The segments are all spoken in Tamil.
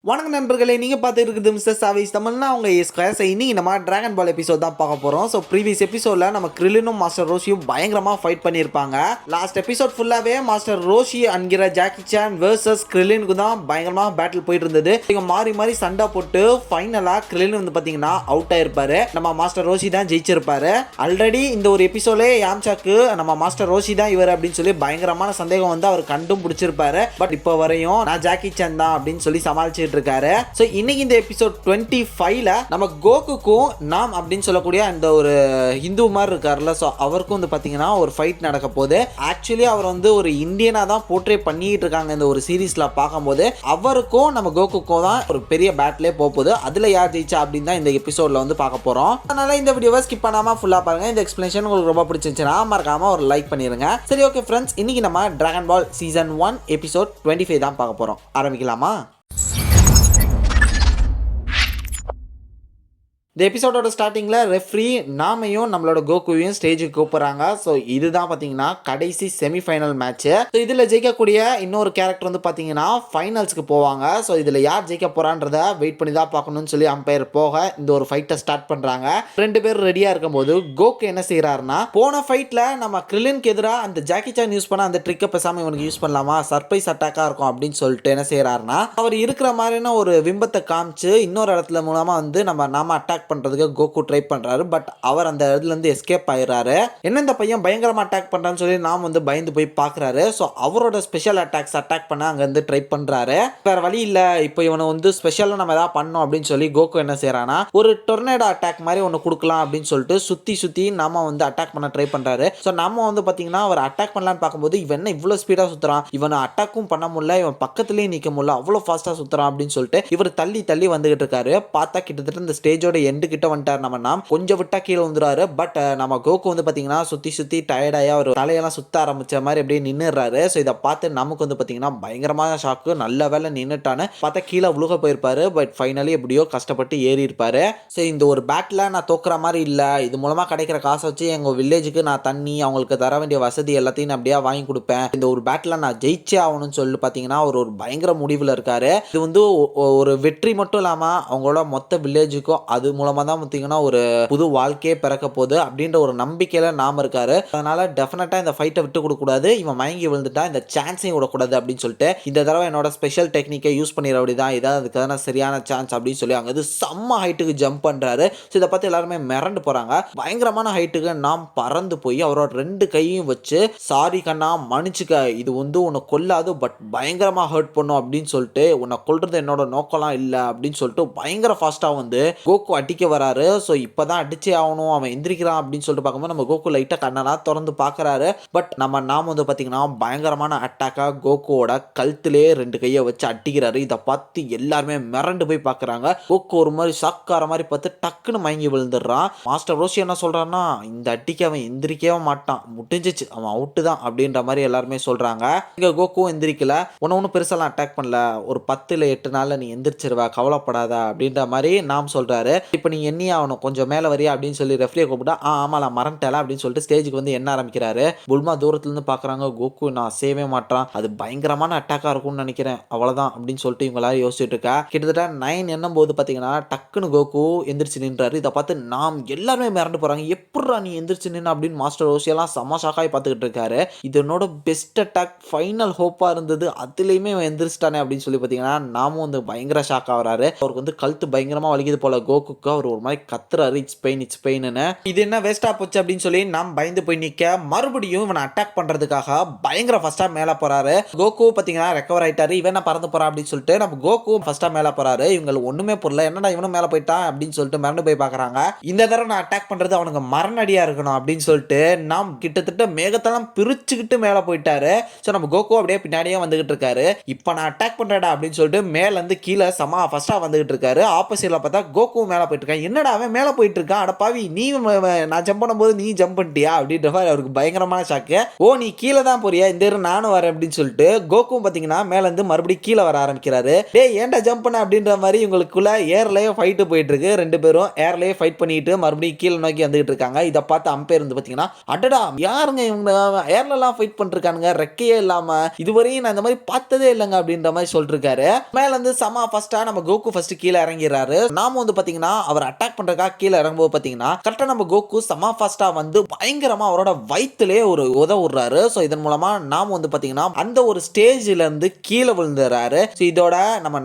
வணக்கம் நண்பர்களே, நீங்கள் பார்த்துட்டு இருக்குது மிஸ்டர் சாவிஸ் தமிழ்னா அவங்க ஸ்கொயர். இன்னைக்கு நம்ம டிராகன் பால் எபிசோட் தான் பார்க்க போகிறோம். ஸோ ப்ரீவியஸ் எபிசோடில் நம்ம கிரில்லினும் மாஸ்டர் ரோஷியும் பயங்கரமாக ஃபைட் பண்ணியிருப்பாங்க. லாஸ்ட் எபிசோட் ஃபுல்லாகவே மாஸ்டர் ரோஷி என்கிற ஜாக்கி சான் வேர்சஸ் கிரில்லினுக்கு தான் பயங்கரமாக பேட்டில் போயிட்டு இருந்தது. இவங்க மாறி மாறி சண்டை போட்டு ஃபைனலாக கிரில்லின் வந்து பார்த்தீங்கன்னா அவுட் ஆயிருப்பாரு. நம்ம மாஸ்டர் ரோஷி தான் ஜெயிச்சிருப்பாரு. ஆல்ரெடி இந்த ஒரு எபிசோடே யாம்சாக்கு நம்ம மாஸ்டர் ரோஷி தான் இவர் அப்படின்னு சொல்லி பயங்கரமான சந்தேகம் வந்து அவர் கண்டும் பிடிச்சிருப்பாரு. பட் இப்போ வரையும் நான் ஜாக்கி சான் தான் அப்படின்னு சொல்லி சமாளிச்சு இருக்காரு. சோ இன்னைக்கு இந்த எபிசோட் 25ல நம்ம கோகுக்கும் நாம் அப்படின்னு சொல்லக்கூடிய அந்த ஒரு ஹிந்து மாதிரி இருக்காருல்ல, சோ அவருக்கும் வந்து பாத்தீங்கன்னா ஒரு ஃபைட் நடக்க போகுது. ஆக்சுவலி அவர் வந்து ஒரு இந்தியனா தான் போர்ட்ரே பண்ணிட்டு இருக்காங்க இந்த ஒரு சீரீஸ்ல பார்க்கும்போது. அவருக்கும் நம்ம கோகுக்கும் தான் ஒரு பெரிய பேட்டிலே போகுது. அதுல யார் ஜெயிச்சா அப்படின்னு தான் இந்த எபிசோட்ல வந்து பார்க்க போறோம். அதனால இந்த வீடியோவை ஸ்கிப் பண்ணாம ஃபுல்லா பாருங்க. இந்த எக்ஸ்பிளனேஷன் உங்களுக்கு ரொம்ப பிடிச்சிருந்துச்சுன்னா மறக்காம ஒரு லைக் பண்ணிருங்க. சரி, ஓகே ஃப்ரெண்ட்ஸ், இன்னைக்கு நம்ம டிராகன் பால் சீசன் 1 எபிசோட் 25 தான் பார்க்க போறோம். ஆரம்பிக்கலாமா? இந்த எபிசோடோட ஸ்டார்டிங்கில் ரெஃப்ரி நாமையும் நம்மளோட கோகுவையும் ஸ்டேஜுக்கு கூப்பிட்றாங்க. ஸோ இதுதான் பார்த்தீங்கன்னா கடைசி செமிஃபைனல் மேட்ச்சு. ஸோ இதில் ஜெயிக்கக்கூடிய இன்னொரு கேரக்டர் வந்து பார்த்தீங்கன்னா ஃபைனல்ஸ்க்கு போவாங்க. ஸோ இதில் யார் ஜெயிக்க போகிறான்றத வெயிட் பண்ணி தான் பார்க்கணும்னு சொல்லி அம்பையர் போக இந்த ஒரு ஃபைட்டை ஸ்டார்ட் பண்ணுறாங்க. ரெண்டு பேர் ரெடியாக இருக்கும்போது கோகு என்ன செய்கிறாருன்னா, போன ஃபைட்டில் நம்ம கிரில்லினுக்கு எதிராக அந்த ஜாக்கி சான் யூஸ் பண்ண அந்த ட்ரிக்கை பேசாமல் இவனுக்கு யூஸ் பண்ணலாமா, சர்ப்ரைஸ் அட்டாக்காக இருக்கும் அப்படின்னு சொல்லிட்டு என்ன செய்கிறாருன்னா, அவர் இருக்கிற மாதிரியான ஒரு விம்பத்தை காமிச்சு இன்னொரு இடத்துல மூலமாக வந்து நாம அட்டாக் பண்றதுக்கு கோகு ட்ரை பண்றாரு. பட் அவர் அந்த இடத்துல இருந்து எஸ்கேப் ஆயிடுறாரு. என்ன இந்த பையன் பயங்கரமா அட்டாக் பண்றான்னு சொல்லி நாம் வந்து பயந்து போய் பாக்குறாரு. சோ அவரோட ஸ்பெஷல் அட்டாக் பண்ண அங்க இருந்து ட்ரை பண்றாரு. வேற வழி இல்ல, இப்போ இவனை வந்து ஸ்பெஷலா நம்ம ஏதாவது பண்ணோம் அப்படின்னு சொல்லி கோகு என்ன செய்யறானா, ஒரு டொர்னேடோ அட்டாக் மாதிரி ஒன்று கொடுக்கலாம் அப்படின்னு சொல்லிட்டு சுத்தி நாம வந்து அட்டாக் பண்ண ட்ரை பண்றாரு. ஸோ நாம வந்து பாத்தீங்கன்னா அவர் அட்டாக் பண்ணலான்னு பார்க்கும்போது இவன் என்ன இவ்வளவு ஸ்பீடா சுத்துறான், இவனை அட்டாக்கும் பண்ண முடியல, இவன் பக்கத்துலயே நிக்க முடியல, அவ்வளவு ஃபாஸ்டா சுத்துறான் அப்படின்னு சொல்லிட்டு இவர் தள்ளி வந்துகிட்டு இருக்காரு. பார்த்தா கிட்டத்தட்ட இந்த ஸ்டேஜோட எண்டு கிட்ட வந்துட்டார். நம்ம நாம் கொஞ்சம் விட்டா கீழே வந்துறாரு. பட் நம்ம கோகு வந்து பாத்தீங்கன்னா சுத்தி டயர்டாயா ஒரு தலையெல்லாம் சுத்த ஆரம்பிச்ச மாதிரி அப்படியே நின்னுறாரு. ஸோ இதை பார்த்து நமக்கு வந்து பாத்தீங்கன்னா பயங்கரமான ஷாக்கு. நல்ல வேலை நின்னுட்டான்னு பார்த்தா கீழே விழுக போயிருப்பாரு. பட் ஃபைனலி எப்படியோ கஷ்டப்பட்டு ஏறி இருப்பாரு. ஸோ இந்த ஒரு பேட்டில் நான் தோக்குற மாதிரி இல்ல, இது மூலமா கிடைக்கிற காசை வச்சு எங்க வில்லேஜுக்கு நான் தண்ணி அவங்களுக்கு தர வேண்டிய வசதி எல்லாத்தையும் நான் அப்படியே வாங்கி கொடுப்பேன். இந்த ஒரு பேட்டில் நான் ஜெயிச்சே ஆகணும்னு சொல்லி பாத்தீங்கன்னா ஒரு பயங்கர முடிவில் இருக்காரு. இது வந்து ஒரு வெற்றி மட்டும் இல்லாம அவங்களோட மொத்த வில்லேஜுக்கும் அது மூலமா தான் பார்த்தீங்கன்னா ஒரு புது வாழ்க்கையே பிறக்க போகுது அப்படின்ற ஒரு நம்பிக்கையில நாம இருக்காரு. அதனால டெஃபினட்டா இந்த ஃபைட்டை விட்டு கொடுக்க கூடாது, இவன் மயங்கி விழுந்துட்டா இந்த சான்ஸையும் விடக்கூடாது அப்படின்னு சொல்லிட்டு இந்த தடவை என்னோட ஸ்பெஷல் டெக்னிக்கை யூஸ் பண்ணிட அப்படிதான், இதான் அதுக்கான சரியான சான்ஸ் அப்படின்னு சொல்லி அங்கே செம்ம ஹைட்டுக்கு ஜம்ப் பண்றாரு. ஸோ இதை பார்த்து எல்லாருமே மிரண்டு போறாங்க. பயங்கரமான ஹைட்டுக்கு நாம் பறந்து போய் அவரோட ரெண்டு கையும் வச்சு, சாரி கண்ணா மன்னிச்சுக்க, இது வந்து உன்னை கொல்லாது பட் பயங்கரமா ஹர்ட் பண்ணும் அப்படின்னு சொல்லிட்டு, உன்னை கொல்றது என்னோட நோக்கம்லாம் இல்லை அப்படின்னு சொல்லிட்டு பயங்கர ஃபாஸ்டா வந்து கோகு அடிக்க வராரு. ஸோ இப்போதான் அடிச்சே ஆகணும், அவன் எந்திரிக்கிறான் அப்படின்னு சொல்லிட்டு பார்க்கும்போது நம்ம கோகு லைட்டாக கண்ணெல்லாம் திறந்து பார்க்குறாரு. பட் நாம் வந்து பார்த்தீங்கன்னா பயங்கரமான அட்டாக்காக கோகுவோட கழுத்திலே ரெண்டு கையை வச்சு அடிக்கிறாரு. இதை பார்த்து எல்லாருமே மிரண்டு போய் பார்க்குறாங்க. கோகு ஒரு மாதிரி ஷாக்கார மாதிரி பார்த்து டக்குன்னு மயங்கி விழுந்துடுறான். மாஸ்டர் ரோஷி என்ன சொல்கிறான்னா, இந்த அடிக்க அவன் எந்திரிக்கவே மாட்டான், முடிஞ்சிச்சு, அவன் அவுட்டு தான் அப்படின்ற மாதிரி எல்லாருமே சொல்கிறாங்க. இங்கே கோகு எந்திரிக்கல, ஒன்றும் பெருசாலாம் அட்டாக் பண்ணல, ஒரு 10 இல்லை 8 நாளில் நீ எந்திரிச்சிருவா, கவலைப்படாத அப்படின்ற மாதிரி நாம் சொல்கிறாரு. இப்போ நீ எண்ணி ஆகணும், கொஞ்சம் மேலே வரியா அப்படின்னு சொல்லி ரெஃப்ரியை கூப்பிட்டா, ஆமாம் நான் மறந்துட்டேன் அப்படின்னு சொல்லிட்டு ஸ்டேஜுக்கு வந்து என்ன ஆரம்பிக்கிறாரு. புல்மா தூரத்துலேருந்து பார்க்குறாங்க, கோகு நான் சேவே மாட்டான், அது பயங்கரமான அட்டாக்காக இருக்கும்னு நினைக்கிறேன், அவ்வளோதான் அப்படின்னு சொல்லிட்டு இவங்களாரும் யோசிச்சுட்டு இருக்கா. கிட்டத்தட்ட 9 எண்ணும் போது பார்த்தீங்கன்னா டக்குன்னு கோகு எந்திரிச்சு நின்றாரு. இதை பார்த்து நாம் எல்லாருமே மிரண்டு போகிறாங்க. எப்படா நீ எந்திரிச்சு நின்று அப்படின்னு மாஸ்டர் ரோஷியெல்லாம் செம்ம ஷாக்காகி பார்த்துக்கிட்டு இருக்காரு. இது என்னோட பெஸ்ட் அட்டாக், ஃபைனல் ஹோப்பாக இருந்தது, அதுலேயுமே எந்திரிச்சிட்டானே அப்படின்னு சொல்லி பார்த்தீங்கன்னா நாமும் வந்து பயங்கர ஷாக் ஆகிறாரு. அவருக்கு வந்து கழுத்து பயங்கரமாக வலிக்குது போல கோகுக்கு. அவர் ஒரு மாதிரி கத்துறாரு, இட்ஸ் பெயின்னு. இது என்ன வேஸ்டா போச்சு அப்படின்னு சொல்லி நாம் பயந்து போய் நிக்க, மறுபடியும் இவனை அட்டாக் பண்றதுக்காக பயங்கர ஃபர்ஸ்டா மேல போறாரு. கோகு பாத்தீங்கன்னா ரெக்கவர் ஆயிட்டாரு. இவன் பறந்து போறான் அப்படின்னு சொல்லிட்டு நம்ம கோகு ஃபர்ஸ்டா மேல போறாரு. இவங்களுக்கு ஒண்ணுமே புரியல, என்னடா இவனும் மேல போயிட்டான் அப்படின்னு சொல்லிட்டு மறந்து போய் பாக்குறாங்க. இந்த தடவை நான் அட்டாக் பண்றது அவனுக்கு மரணடியா இருக்கணும் அப்படின்னு சொல்லிட்டு நாம் கிட்டத்தட்ட மேகத்தெல்லாம் பிரிச்சுக்கிட்டு மேல போயிட்டாரு. ஸோ நம்ம கோகு அப்படியே பின்னாடியே வந்துகிட்டு இருக்காரு. இப்போ நான் அட்டாக் பண்றேடா அப்படின்னு சொல்லிட்டு மேல இருந்து கீழே சமா ஃபர்ஸ்டா வந்துகிட்டு இருக்காரு. ஆப்போசிட்ல பார்த்தா கோகு மேல போயிட்டாரு. போயிட்டு இருக்கான். என்னடா அவன் மேல போயிட்டு இருக்கான், அட பாவி நீ நான் ஜம்ப் பண்ணும்போது நீ ஜம்ப் பண்ணிட்டியா அப்படின்ற மாதிரி அவருக்கு பயங்கரமான ஷாக்கு. ஓ நீ கீழே தான் போறியா, இந்த இரு நானும் வரேன் அப்படின்னு சொல்லிட்டு கோகும் பாத்தீங்கன்னா மேல இருந்து மறுபடியும் கீழே வர ஆரம்பிக்கிறாரு. டேய் ஏன்டா ஜம்ப் பண்ண அப்படின்ற மாதிரி இவங்களுக்குள்ள ஏர்லயே ஃபைட் போயிட்டு இருக்கு. ரெண்டு பேரும் ஏர்லயே ஃபைட் பண்ணிட்டு மறுபடியும் கீழே நோக்கி வந்துகிட்டு இருக்காங்க. இதை பார்த்து அம்பையர் வந்து பாத்தீங்கன்னா அடடா யாருங்க இவங்க ஏர்லாம் ஃபைட் பண்ணிருக்கானுங்க ரெக்கையே இல்லாம, இதுவரையும் நான் இந்த மாதிரி பார்த்ததே இல்லைங்க அப்படின்ற மாதிரி சொல்லிருக்காரு. மேல இருந்து சமா ஃபர்ஸ்டா நம்ம கோகு ஃபர்ஸ்ட் கீழே இறங்கிறாரு. நாம வந்து பாத்தீங்கன்னா அவர் அட்டாக் பண்றதுக்காக கீழே இறங்கும்போது பாத்தீங்கன்னா கரெக்டா நம்ம கோகு சமா ஃபாஸ்டா வந்து பயங்கரமா அவரோட வயிற்றுலே ஒரு உதவுறாரு. ஸோ இதன் மூலமா நாம வந்து பாத்தீங்கன்னா அந்த ஒரு ஸ்டேஜ்ல இருந்து கீழே விழுந்துறாரு. ஸோ இதோட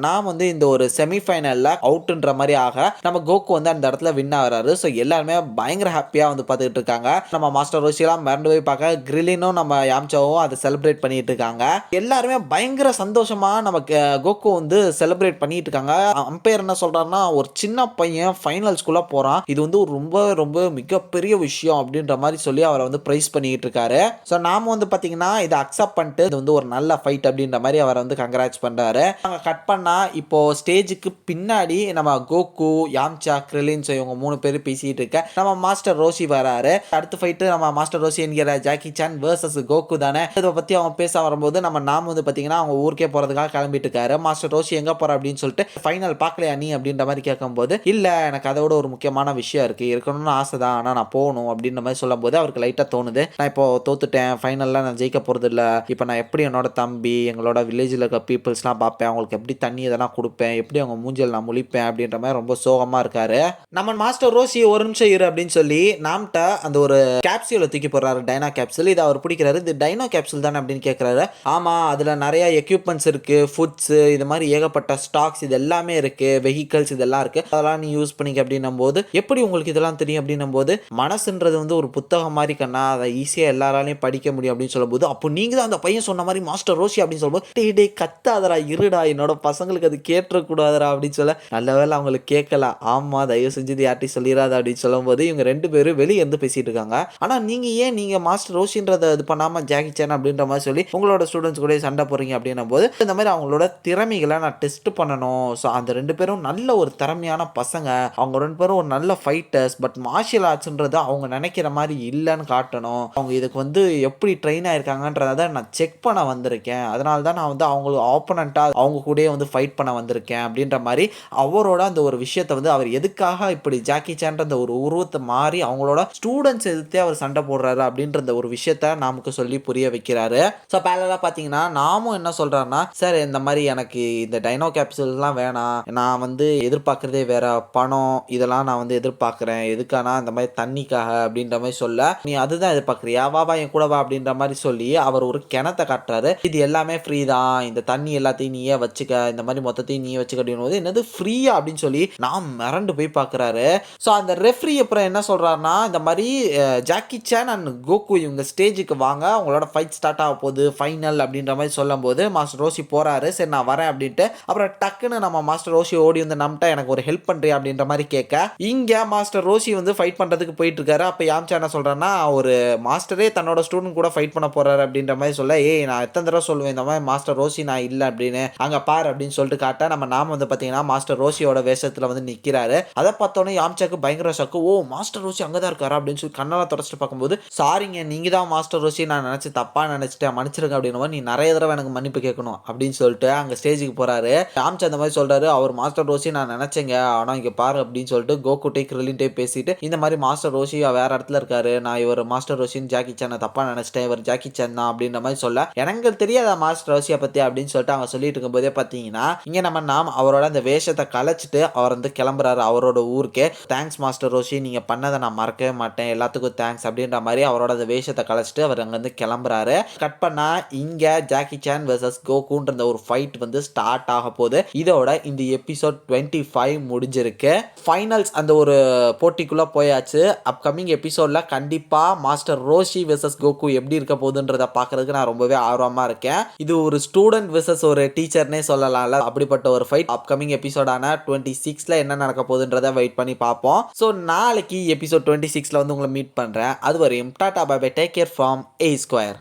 நாம் வந்து இந்த ஒரு செமிஃபைனல்ல அவுட்ன்ற மாதிரி ஆக நம்ம கோகு வந்து அந்த இடத்துல வின் ஆகிறாரு. ஸோ எல்லாருமே பயங்கர ஹாப்பியா வந்து பார்த்துட்டு இருக்காங்க. நம்ம மாஸ்டர் ரோஷிலாம் மறந்து போய் பார்க்க கிரில்லினும் நம்ம யாம்சாவும் அதை செலிப்ரேட் பண்ணிட்டு இருக்காங்க. எல்லாருமே பயங்கர சந்தோஷமா நமக்கு கோகு வந்து செலிப்ரேட் பண்ணிட்டு இருக்காங்க. அம்பையர் என்ன சொல்றாருன்னா ஒரு சின்ன பையன் ஃபைனல்ஸ்குள்ள போறான், இது வந்து ரொம்ப ரொம்ப மிகப்பெரிய விஷயம் அப்படின்ற மாதிரி சொல்லி அவரை வந்து பிரைஸ் பண்ணிட்டு இருக்காரு. ஸோ நாம வந்து பாத்தீங்கன்னா இதை அக்செப்ட் பண்ணிட்டு இது வந்து ஒரு நல்ல ஃபைட் அப்படின்ற மாதிரி அவரை வந்து கங்க்ராட்ஸ் பண்றாரு. நாங்க கட் பண்ணா இப்போ ஸ்டேஜுக்கு பின்னாடி நம்ம கோகு யாம்சா கிரில்லின் இவங்க 3 பேர் பேசிட்டு இருக்க நம்ம மாஸ்டர் ரோஷி வராரு. அடுத்த ஃபைட்டு நம்ம மாஸ்டர் ரோஷி என்கிற ஜாக்கி சான் வர்சஸ் கோகு தானே. இதை பத்தி அவங்க பேச வரும்போது நம்ம நாம வந்து பாத்தீங்கன்னா அவங்க ஊருக்கே போறதுக்காக கிளம்பிட்டு இருக்காரு. மாஸ்டர் ரோஷி எங்க போற அப்படின்னு சொல்லிட்டு ஃபைனல் பார்க்கலையா நீ அப்படின்ற மாதிரி கேட்கும்போது இல்ல எனக்கு அதோட ஒரு முக்கியமான விஷயம் இருக்கு, இருக்கணும்னு ஆசை தான், ஆனா நான் போகணும் அப்படின்ற மாதிரி சொல்லும் போது அவருக்கு லைட்டா தோணுது நான் இப்போ தோத்துட்டேன், ஃபைனல்ல நான் ஜெயிக்க போறது இல்ல, இப்போ நான் எப்படி என்னோட தம்பி எங்களோட வில்லேஜில் இருக்க பீப்புள்ஸ்லாம் பார்ப்பேன், அவங்களுக்கு எப்படி தண்ணி இதெல்லாம் கொடுப்பேன், எப்படி அவங்க மூஞ்சல் நான் முழிப்பேன் அப்படின்ற மாதிரி ரொம்ப சோகமா இருக்காரு. நம்ம மாஸ்டர் ரோஷி ஒரு நிமிஷம் இரு அப்படின்னு சொல்லி நாம்கிட்ட அந்த ஒரு கேப்சூலை தூக்கி போடுறாரு, டைனோ கேப்சூல். இது அவர் பிடிக்கிறாரு. இது டைனோ கேப்சூல் தானே அப்படின்னு கேட்குறாரு. ஆமா அதில் நிறைய எக்யூப்மெண்ட்ஸ் இருக்கு, ஃபுட்ஸ் இது மாதிரி ஏகப்பட்ட ஸ்டாக்ஸ் இது எல்லாமே இருக்கு, வெஹிக்கல்ஸ் இதெல்லாம் இருக்கு, அதெல்லாம் நீ யூஸ் பண்ணிக்க அப்படின்னும் போது எப்படி உங்களுக்கு இதெல்லாம் தெரியும் அப்படின்னும் போது மனசுன்றது வந்து ஒரு புத்தகம் மாதிரி கண்ணா, அதை ஈஸியாக எல்லாராலையும் படிக்க முடியும் அப்படின்னு சொல்லும்போது அப்போ நீங்க தான் அந்த பையன் சொன்ன மாதிரி மாஸ்டர் ரோஷி அப்படின்னு சொல்லும்போது டே கத்தாதரா இருடா, என்னோட பசங்களுக்கு அது கேட்டக்கூடாதரா அப்படின்னு சொல்ல நல்ல வேலை அவங்களுக்கு கேட்கல, ஆமா தயவு செஞ்சு யார்ட்டையும் சொல்லிடாத அப்படின்னு சொல்லும்போது இவங்க 2 பேரும் வெளியே இருந்து பேசிட்டு இருக்காங்க. ஆனா நீங்க ஏன் நீங்க மாஸ்டர் ரோஷின்றதை இது பண்ணாம ஜாக்கி சான் அப்படின்ற மாதிரி சொல்லி உங்களோட ஸ்டூடெண்ட்ஸ் கூட சண்டை போறீங்க அப்படின்னும் போது இந்த மாதிரி அவங்களோட திறமைகளை நான் டெஸ்ட் பண்ணணும். ஸோ அந்த 2 பேரும் நல்ல ஒரு திறமையான பசங்க, அவங்க 2 பேரும் ஒரு நல்ல ஃபைட்டர்ஸ், பட் மார்ஷியல் ஆர்ட்ஸ்ன்றது அவங்க நினைக்கிற மாதிரி இல்லைன்னு காட்டணும், அவங்க இதுக்கு வந்து எப்படி ட்ரெயின் ஆயிருக்காங்கன்றத நான் செக் பண்ண வந்திருக்கேன், அதனால தான் நான் வந்து அவங்களுக்கு ஆப்போனண்டா அவங்க கூட வந்து ஃபைட் பண்ண வந்திருக்கேன் அப்படின்ற மாதிரி அவரோட அந்த ஒரு விஷயத்தை வந்து அவர் எதுக்காக இப்படி ஜாக்கி சான்ற அந்த ஒரு உருவத்தை மாறி அவங்களோட ஸ்டூடெண்ட்ஸ் எதிர்த்தே அவர் சண்டை போடுறாரு அப்படின்ற ஒரு விஷயத்த நமக்கு சொல்லி புரிய வைக்கிறாரு. ஸோ பேரலா பார்த்தீங்கன்னா நாமும் என்ன சொல்றாருன்னா சார் இந்த மாதிரி எனக்கு இந்த டைனோ கேப்சூல்லாம் வேணாம், நான் வந்து எதிர்பார்க்கறதே வேற, பணம் இதெல்லாம் நான் வந்து எதிர்பார்க்குறேன், எதுக்கானா இந்த மாதிரி தண்ணிக்காக அப்படின்ற மாதிரி சொல்ல நீ அதுதான் எதிர்பார்க்குறியா, வா என் கூட வா அப்படின்ற மாதிரி சொல்லி அவர் ஒரு கிணத்தை காட்டுறாரு. இது எல்லாமே ஃப்ரீ தான், இந்த தண்ணி எல்லாத்தையும் நீயே வச்சுக்க, இந்த மாதிரி மொத்தத்தையும் நீயே வச்சுக்க அப்படின்னு போது என்னது ஃப்ரீயா அப்படின்னு சொல்லி நான் மிரண்டு போய் பார்க்குறாரு. ஸோ அந்த ரெஃப்ரி அப்புறம் என்ன சொல்றாருன்னா இந்த மாதிரி ஜாக்கி சான் அண்ட் கோகு இவங்க ஸ்டேஜுக்கு வாங்க, அவங்களோட ஃபைட் ஸ்டார்ட் ஆக போகுது ஃபைனல் அப்படின்ற மாதிரி சொல்லும் போது மாஸ்டர் ரோஷி போறாரு. சரி நான் வரேன் அப்படின்ட்டு அப்புறம் டக்குன்னு நம்ம மாஸ்டர் ரோஷி ஓடி வந்து நம்மகிட்ட எனக்கு ஒரு ஹெல்ப் பண்றியா அப்படின்ற மாதிரி கேட்க இங்க மாஸ்டர் ரோஷி வந்து ஃபைட் பண்றதுக்கு போயிட்டு இருக்காரு. அப்ப யாம்சா என்ன சொல்றாருன்னா ஒரு மாஸ்டரே தன்னோட ஸ்டூடெண்ட் கூட ஃபைட் பண்ண போறாரு அப்படின்ற மாதிரி சொல்ல நான் எத்தனை தடவை சொல்லுவேன் இந்த மாதிரி மாஸ்டர் ரோஷி நான் இல்லை அப்படின்னு, அங்க பாரு அப்படின்னு சொல்லிட்டு காட்ட நம்ம நாம வந்து பாத்தீங்கன்னா மாஸ்டர் ரோஷியோட வேஷத்துல வந்து நிக்கிறாரு. அதை பார்த்தோன்னே யாம்சாக்கு பயங்கர ஷாக்கு, ஓ மாஸ்டர் ரோஷி அங்கதான் இருக்காரா அப்படின்னு சொல்லி கண்ணெல்லாம் தொடச்சிட்டு பார்க்கும்போது சாரிங்க நீங்க தான் மாஸ்டர் ரோஷி, நான் நினைச்சு தப்பா நினைச்சிட்டேன் மன்னிச்சிருங்க அப்படின்னு நீ நிறைய தடவை எனக்கு மன்னிப்பு கேட்கணும் அப்படின்னு சொல்லிட்டு அங்க ஸ்டேஜுக்கு போறாரு. யாம்சா அந்த மாதிரி சொல்றாரு அவர் மாஸ்டர் ரோஷி நான் நினைச்சேங்க, ஆனா இங்க பாரு அப்படின்னு சொல்லிட்டு கோகுட்டே கிரில்லின்டே பேசிட்டு இந்த மாதிரி மாஸ்டர் ரோஷி வேற இடத்துல இருக்காரு, நான் இவர் மாஸ்டர் ரோஷின்னு ஜாக்கி சானை தப்பா நினைச்சிட்டேன், இவர் ஜாக்கி சான் தான் அப்படின்ற மாதிரி சொல்ல எனக்கு தெரியாத மாஸ்டர் ரோஷியை பத்தி அப்படின்னு சொல்லிட்டு அவங்க சொல்லிட்டு இருக்கும் போதே பாத்தீங்கன்னா இங்க நாம் அவரோட அந்த வேஷத்தை கலைச்சிட்டு அவர் வந்து கிளம்புறாரு அவரோட ஊருக்கே. தேங்க்ஸ் மாஸ்டர் ரோஷி, நீங்க பண்ணதை நான் மறக்கவே மாட்டேன், எல்லாத்துக்கும் தேங்க்ஸ் அப்படின்ற மாதிரி அவரோட அந்த வேஷத்தை கலைச்சிட்டு அவர் அங்க இருந்து கிளம்புறாரு. கட் பண்ணா இங்க ஜாக்கி சான் வெர்சஸ் கோகுன்ற ஒரு ஃபைட் வந்து ஸ்டார்ட் ஆக போகுது. இதோட இந்த எபிசோட் 25 முடிஞ்சிருக்கு. ஃபைனல்ஸ் அந்த ஒரு போட்டிக்குள்ள போயாச்சு. அப்கமிங் எபிசோட்ல கண்டிப்பா மாஸ்டர் ரோஷி வெர்சஸ் கோகு எப்படி இருக்க போகுதுன்றத பாக்குறதுக்கு நான் ரொம்பவே ஆர்வமா இருக்கேன். இது ஒரு ஸ்டூடெண்ட் வெர்சஸ் ஒரு டீச்சர்னே சொல்லலாம்ல, அப்படிப்பட்ட ஒரு ஃபைட் அப்கமிங் எபிசோடான 26ல என்ன நடக்க போகுதுன்றத வெயிட் பண்ணி பார்ப்போம். ஸோ நாளைக்கு எபிசோட் 26ல வந்து உங்களை மீட் பண்றேன். அதுவரையும் tata bye bye, take care from A Square.